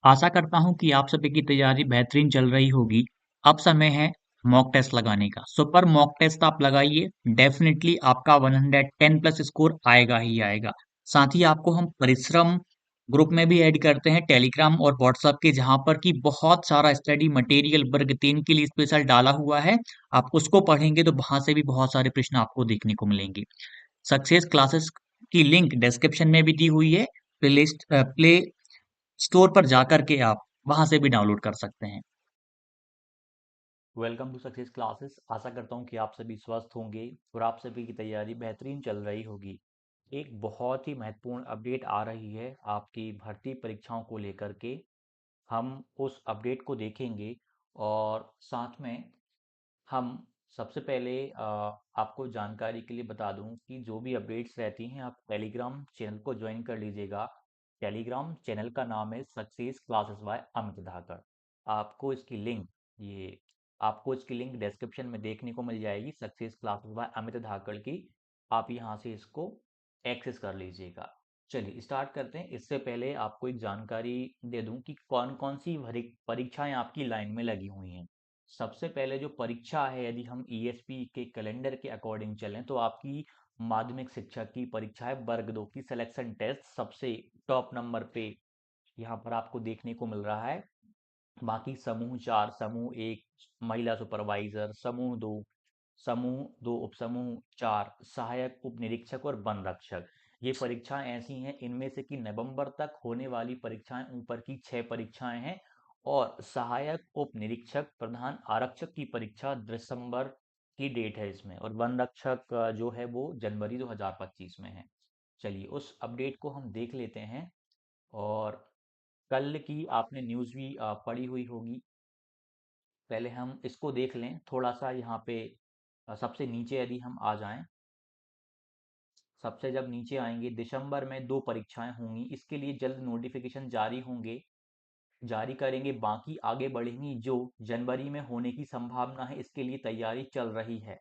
आशा करता हूँ कि आप सभी की तैयारी बेहतरीन चल रही होगी। अब समय है मॉक टेस्ट लगाने का। सो पर मॉक टेस्ट आप लगाइए, डेफिनेटली आपका 110 प्लस स्कोर आएगा ही आएगा। साथ ही आपको हम परिश्रम ग्रुप में भी ऐड करते हैं, टेलीग्राम और व्हाट्सएप के, जहाँ पर कि बहुत सारा स्टडी मटेरियल वर्ग 3 के लिए स्पेशल डाला हुआ है। आप उसको पढ़ेंगे तो वहां से भी बहुत सारे प्रश्न आपको देखने को मिलेंगे। सक्सेस क्लासेस की लिंक डिस्क्रिप्शन में भी दी हुई है। प्ले स्टोर पर जाकर के आप वहां से भी डाउनलोड कर सकते हैं। Welcome to success classes. आशा करता हूँ कि आप सभी स्वस्थ होंगे और आप सभी की तैयारी बेहतरीन चल रही होगी। एक बहुत ही महत्वपूर्ण अपडेट आ रही है आपकी भर्ती परीक्षाओं को लेकर के। हम उस अपडेट को देखेंगे और साथ में हम सबसे पहले आपको जानकारी के लिए बता दूं कि जो भी अपडेट्स रहती हैं आप टेलीग्राम चैनल को ज्वाइन कर लीजिएगा। टेलीग्राम चैनल का नाम है सक्सेस क्लासेस बाय अमित धाकर। आपको इसकी लिंक ये आपको इसकी लिंक डिस्क्रिप्शन में देखने को मिल जाएगी, सक्सेस क्लासेस बाय अमित धाकर की। आप यहाँ से इसको एक्सेस कर लीजिएगा। चलिए स्टार्ट करते हैं। इससे पहले आपको एक जानकारी दे दूं कि कौन कौन सी परीक्षाएं आपकी लाइन में लगी हुई हैं। सबसे पहले जो परीक्षा है, यदि हम ईएसपी के कैलेंडर के अकॉर्डिंग चलें तो आपकी माध्यमिक शिक्षक की परीक्षा है वर्ग 2 की सिलेक्शन टेस्ट, सबसे टॉप नंबर पे यहाँ पर आपको देखने को मिल रहा है। बाकी समूह 4, समूह 1 महिला सुपरवाइजर, समूह 2 उपसमूह 4 सहायक उप निरीक्षक और वन रक्षक। ये परीक्षाएं ऐसी हैं, इनमें से कि नवंबर तक होने वाली परीक्षाएं ऊपर की 6 परीक्षाएं हैं और सहायक उप निरीक्षक प्रधान आरक्षक की परीक्षा दिसंबर की डेट है इसमें, और वन रक्षक जो है वो जनवरी 2025 में है। चलिए उस अपडेट को हम देख लेते हैं। और कल की आपने न्यूज़ भी पढ़ी हुई होगी। पहले हम इसको देख लें थोड़ा सा यहाँ पे। सबसे नीचे यदि हम आ जाएं, सबसे जब नीचे आएंगे, दिसंबर में 2 परीक्षाएं होंगी, इसके लिए जल्द नोटिफिकेशन जारी होंगे, जारी करेंगे। बाकी आगे बढ़ेंगी जो जनवरी में होने की संभावना है, इसके लिए तैयारी चल रही है।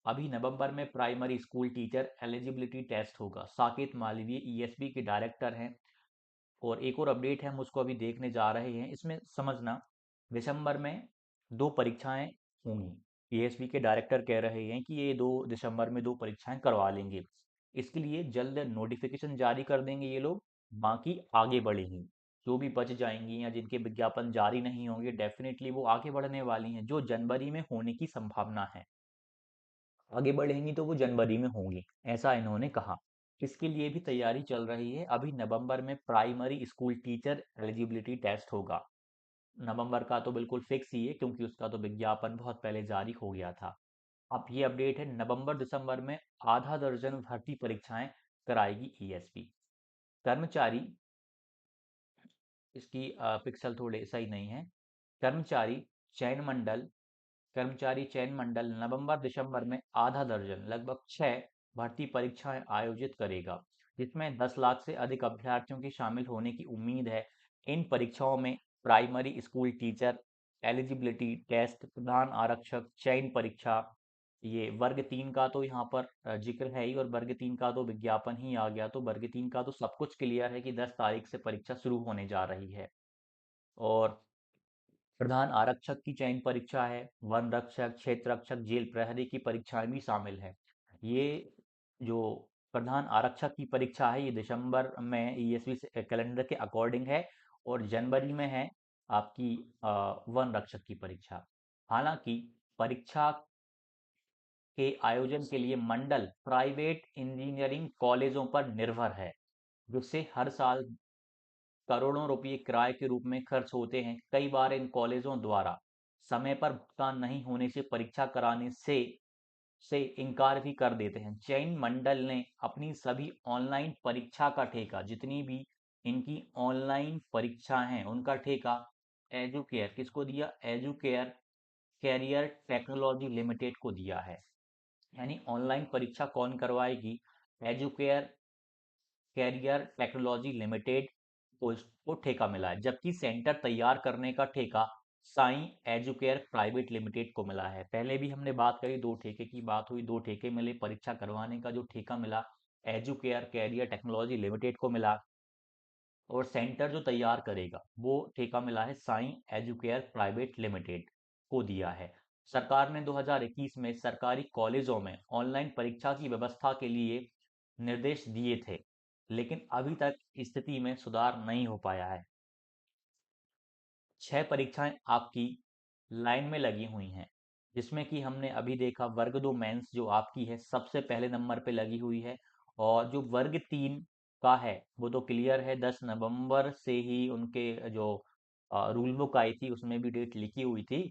अभी नवंबर में primary school teacher eligibility test होगा। साकेत मालवीय ईएसबी के डायरेक्टर हैं। और एक और अपडेट है, हम उसको अभी देखने जा रहे हैं। इसमें समझना, दिसंबर में 2 परीक्षाएं होंगी। एएसपी के डायरेक्टर कह रहे हैं कि ये 2 दिसंबर में 2 परीक्षाएं करवा लेंगे। इसके लिए जल्द नोटिफिकेशन जारी कर देंगे ये लोग। बाकी आगे बढ़ेंगी, जो भी बच जाएंगी या जिनके विज्ञापन जारी नहीं होंगे, डेफिनेटली वो आगे बढ़ने वाली हैं, जो जनवरी में होने की संभावना है। आगे बढ़ेंगी तो वो जनवरी में होंगी, ऐसा इन्होंने कहा। इसके लिए भी तैयारी चल रही है। अभी नवंबर में primary school teacher eligibility test होगा। नवंबर का तो बिल्कुल फिक्स ही है, क्योंकि उसका तो विज्ञापन बहुत पहले जारी हो गया था। अब ये अपडेट है, नवंबर दिसंबर में आधा दर्जन भर्ती परीक्षाएं कराएगी ईएसपी। कर्मचारी, इसकी पिक्सल थोड़े सही नहीं है। कर्मचारी चयन मंडल कर्मचारी चयन मंडल नवंबर दिसंबर में आधा दर्जन लगभग 6 भर्ती परीक्षाएं आयोजित करेगा, जिसमें 10 लाख से अधिक अभ्यर्थियों के शामिल होने की उम्मीद है। इन परीक्षाओं में primary school teacher eligibility test, प्रधान आरक्षक चयन परीक्षा, ये वर्ग 3 का तो यहाँ पर जिक्र है ही, और वर्ग 3 का तो विज्ञापन ही आ गया, तो वर्ग 3 का तो सब कुछ क्लियर है कि 10 तारीख से परीक्षा शुरू होने जा रही है। और प्रधान आरक्षक की चयन परीक्षा है, वन रक्षक, क्षेत्र रक्षक, जेल प्रहरी की परीक्षाएं भी शामिल है। ये जो प्रधान आरक्षक की परीक्षा है, ये दिसंबर में ईएसवी कैलेंडर के अकॉर्डिंग है, और जनवरी में है आपकी वन रक्षक की परीक्षा। हालांकि परीक्षा के आयोजन के लिए मंडल प्राइवेट इंजीनियरिंग कॉलेजों पर निर्भर है, जिससे हर साल करोड़ों रुपए किराए के रूप में खर्च होते हैं। कई बार इन कॉलेजों द्वारा समय पर भुगतान नहीं होने से परीक्षा कराने से इनकार भी कर देते हैं। चयन मंडल ने अपनी सभी ऑनलाइन परीक्षा का ठेका, जितनी भी इनकी ऑनलाइन परीक्षा हैं उनका ठेका एजुकेयर किसको दिया? एजुकेयर कैरियर टेक्नोलॉजी लिमिटेड को दिया है। यानी ऑनलाइन परीक्षा कौन करवाएगी? एजुकेयर कैरियर टेक्नोलॉजी लिमिटेड को ठेका मिला है, जबकि सेंटर तैयार करने का ठेका साई एजुकेयर प्राइवेट लिमिटेड को मिला है। पहले भी हमने बात करी, 2 ठेके की बात हुई, 2 ठेके मिले। परीक्षा करवाने का जो ठेका मिला, एजुकेयर कैरियर टेक्नोलॉजी लिमिटेड को मिला। और सेंटर जो तैयार करेगा वो ठेका मिला है साई एजुकेयर प्राइवेट लिमिटेड को दिया है। सरकार ने 2021 में सरकारी कॉलेजों में ऑनलाइन परीक्षा की व्यवस्था के लिए निर्देश दिए थे, लेकिन अभी तक स्थिति में सुधार नहीं हो पाया है। 6 परीक्षाएं आपकी लाइन में लगी हुई हैं, जिसमें कि हमने अभी देखा वर्ग 2 मेंस जो आपकी है सबसे पहले नंबर पे लगी हुई है, और जो वर्ग 3 का है वो तो क्लियर है, 10 नवंबर से ही उनके जो रूल बुक आई थी उसमें भी डेट लिखी हुई थी,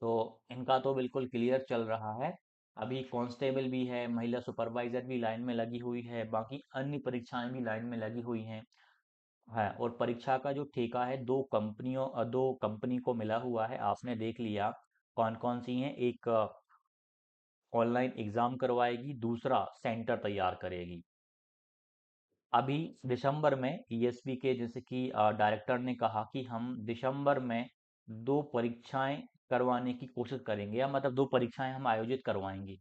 तो इनका तो बिल्कुल क्लियर चल रहा है। अभी कांस्टेबल भी है, महिला सुपरवाइजर भी लाइन में लगी हुई है, बाकी अन्य परीक्षाएं भी लाइन में लगी हुई हैं। है, और परीक्षा का जो ठेका है दो कंपनी को मिला हुआ है, आपने देख लिया कौन कौन सी हैं। एक ऑनलाइन एग्जाम करवाएगी, दूसरा सेंटर तैयार करेगी। अभी दिसंबर में ईएसपी के जैसे कि डायरेक्टर ने कहा कि हम दिसंबर में 2 परीक्षाएं करवाने की कोशिश करेंगे, या मतलब 2 परीक्षाएं हम आयोजित करवाएंगे।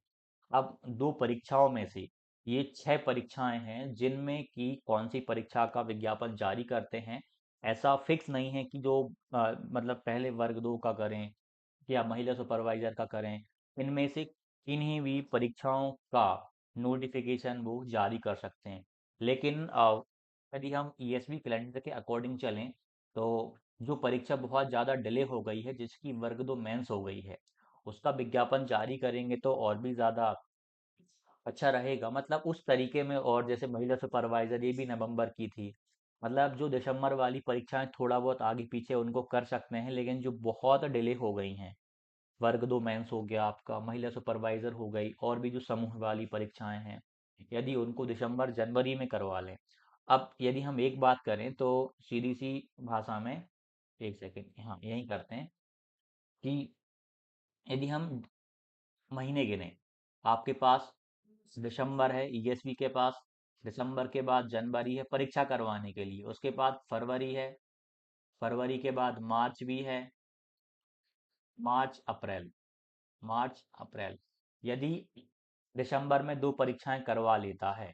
अब 2 परीक्षाओं में से ये 6 परीक्षाएं हैं, जिनमें कि कौन सी परीक्षा का विज्ञापन जारी करते हैं ऐसा फिक्स नहीं है कि जो मतलब पहले वर्ग 2 का करें या महिला सुपरवाइजर का करें। इनमें से किन्हीं भी परीक्षाओं का नोटिफिकेशन वो जारी कर सकते हैं। लेकिन यदि हम ईएसबी कैलेंडर के अकॉर्डिंग चलें तो जो परीक्षा बहुत ज़्यादा डिले हो गई है, जिसकी वर्ग 2 मेंस हो गई है, उसका विज्ञापन जारी करेंगे तो और भी ज़्यादा अच्छा रहेगा, मतलब उस तरीके में। और जैसे महिला सुपरवाइजर ये भी नवंबर की थी, मतलब जो दिसंबर वाली परीक्षाएं थोड़ा बहुत आगे पीछे उनको कर सकते हैं, लेकिन जो बहुत डिले हो गई हैं, वर्ग 2 मेंस हो गया आपका, महिला सुपरवाइजर हो गई, और भी जो समूह वाली परीक्षाएं हैं, यदि उनको दिसंबर जनवरी में करवा लें। अब यदि हम एक बात करें तो सीधी सी भाषा में, एक सेकेंड, हाँ यही करते हैं कि यदि हम महीने गिने, आपके पास दिसंबर है ईएसवी के पास, दिसंबर के बाद जनवरी है परीक्षा करवाने के लिए, उसके बाद फरवरी है, फरवरी के बाद मार्च भी है, मार्च अप्रैल, मार्च अप्रैल। यदि दिसंबर में 2 परीक्षाएं करवा लेता है,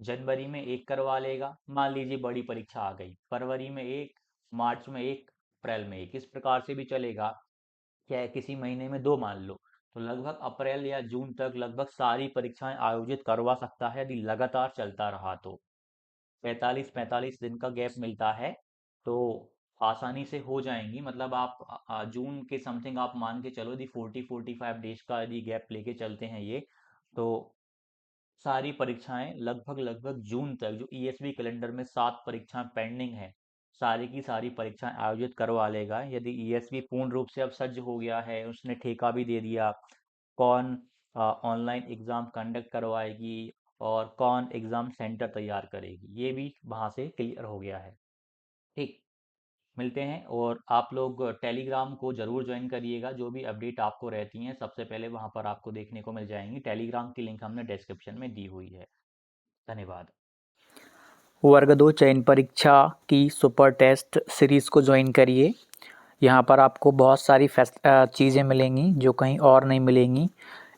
जनवरी में एक करवा लेगा, मान लीजिए बड़ी परीक्षा आ गई, फरवरी में एक, मार्च में एक, अप्रैल में एक, इस प्रकार से भी चलेगा। क्या है, किसी महीने में 2 मान लो, तो लगभग अप्रैल या जून तक लगभग सारी परीक्षाएं आयोजित करवा सकता है, यदि लगातार चलता रहा तो। 45-45 दिन का गैप मिलता है, तो आसानी से हो जाएंगी। मतलब आप जून के समथिंग आप मान के चलो, यदि 40-45 डेज का यदि गैप लेके चलते हैं ये, तो सारी परीक्षाएं लगभग लगभग जून तक, जो ईएसवी कैलेंडर में 7 परीक्षाएं पेंडिंग है, सारी की सारी परीक्षाएं आयोजित करवा लेगा। यदि ईएसवी पूर्ण रूप से अब सज्ज हो गया है, उसने ठेका भी दे दिया, कौन ऑनलाइन एग्ज़ाम कंडक्ट करवाएगी और कौन एग्ज़ाम सेंटर तैयार करेगी, ये भी वहाँ से क्लियर हो गया है। ठीक, मिलते हैं। और आप लोग टेलीग्राम को ज़रूर ज्वाइन करिएगा, जो भी अपडेट आपको रहती हैं सबसे पहले वहाँ पर आपको देखने को मिल जाएंगी। टेलीग्राम की लिंक हमने डिस्क्रिप्शन में दी हुई है। धन्यवाद। वर्ग 2 चयन परीक्षा की सुपर टेस्ट सीरीज़ को ज्वाइन करिए। यहाँ पर आपको बहुत सारी चीज़ें मिलेंगी जो कहीं और नहीं मिलेंगी।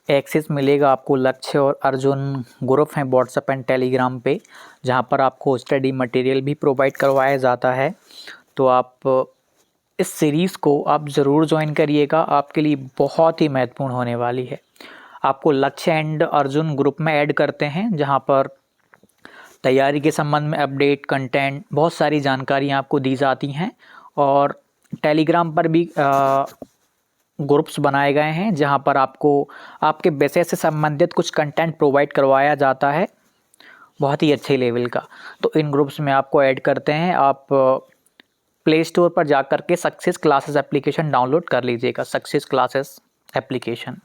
एक्सेस मिलेगा आपको लक्ष्य और अर्जुन ग्रुप हैं व्हाट्सएप एंड टेलीग्राम पे, जहाँ पर आपको स्टडी मटेरियल भी प्रोवाइड करवाया जाता है। तो आप इस सीरीज़ को आप ज़रूर ज्वाइन करिएगा, आपके लिए बहुत ही महत्वपूर्ण होने वाली है। आपको लक्ष्य एंड अर्जुन ग्रुप में ऐड करते हैं, जहाँ पर तैयारी के संबंध में अपडेट, कंटेंट, बहुत सारी जानकारियाँ आपको दी जाती हैं। और टेलीग्राम पर भी ग्रुप्स बनाए गए हैं, जहां पर आपको आपके विषय से संबंधित कुछ कंटेंट प्रोवाइड करवाया जाता है, बहुत ही अच्छे लेवल का। तो इन ग्रुप्स में आपको ऐड करते हैं। आप प्ले स्टोर पर जाकर के सक्सेस क्लासेस एप्लीकेशन डाउनलोड कर लीजिएगा, सक्सेस क्लासेस एप्लीकेशन।